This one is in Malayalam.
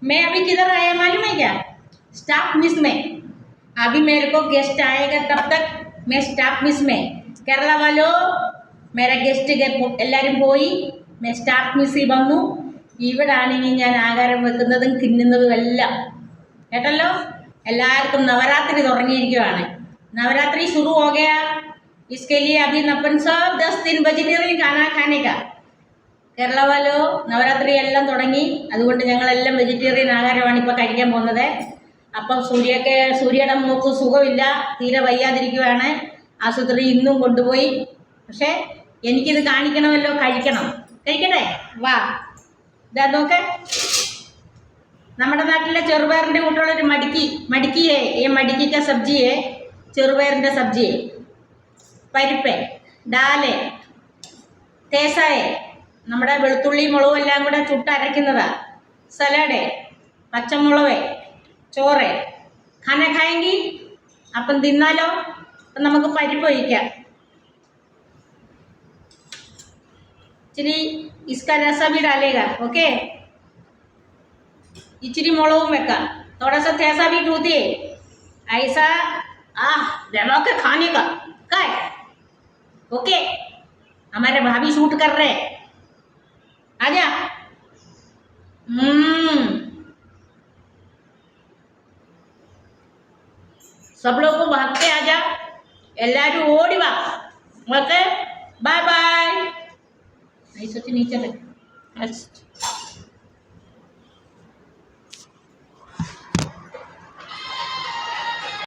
मैं अभी किधर आया मालूम है क्या? स्टाफ मिस में। अभी मेरे को गेस्ट आएगा तब तक मैं स्टाफ मिस में। केरला वालों मेरा गेस्ट എല്ലാവരും പോയി मैं സ്റ്റാഫ് മിസ്സിൽ വന്നു. ഇവിടാണ് ഇനി ഞാൻ ആഹാരം വെക്കുന്നതും തിന്നുന്നതും എല്ലാം. കേട്ടല്ലോ? എല്ലാവർക്കും नवरात्रि തുടങ്ങിയിരിക്കുകയാണ്. नवरात्रि शुरू हो गया. इसके लिए अभी अपन सब 10 दिन वेजिटेरियन खाना खाने का. കേരള വാലോ നവരാത്രി എല്ലാം തുടങ്ങി. അതുകൊണ്ട് ഞങ്ങളെല്ലാം വെജിറ്റേറിയൻ ആഹാരമാണ് ഇപ്പോൾ കഴിക്കാൻ പോകുന്നത്. അപ്പം സൂര്യയുടെ മൂക്ക് സുഖമില്ല, തീരെ വയ്യാതിരിക്കുകയാണ്. ആശുപത്രി ഇന്നും കൊണ്ടുപോയി. പക്ഷേ എനിക്കിത് കാണിക്കണമല്ലോ, കഴിക്കട്ടെ. വാ, ഇതാ നോക്ക്. നമ്മുടെ നാട്ടിലെ ചെറുപയറിൻ്റെ കൂട്ടുള്ളൊരു മടിക്കിയേ ഈ മടിക്ക സബ്ജിയെ, ചെറുപയറിൻ്റെ സബ്ജിയെ, പരിപ്പ്, ഡാല്, തേസായെ, നമ്മുടെ വെളുത്തുള്ളി മുളകും എല്ലാം കൂടെ ചുട്ടരയ്ക്കുന്നതാണ്. സലാഡ്, പച്ചമുളക്, ചോറ്. ഖാന ഖായെങ്കി അപ്പം തിന്നാലോ. അപ്പം നമുക്ക് പരിപ്പ് ഒഴിക്കാം. ഇച്ചിരി इसका रसा भी डालेगा. ओके, इचिरी मुളകും വെക്കാം. थोड़ा सा थैसा भी डू दे. ऐसा जमा के खाने का काय. ओके, हमारे भाभी शूट कर रहे. आजा. सब लोग को भाग के आजा. എല്ലാവരും ഓടി വാ. Okay, bye bye. नहीं सोची नीचे लग.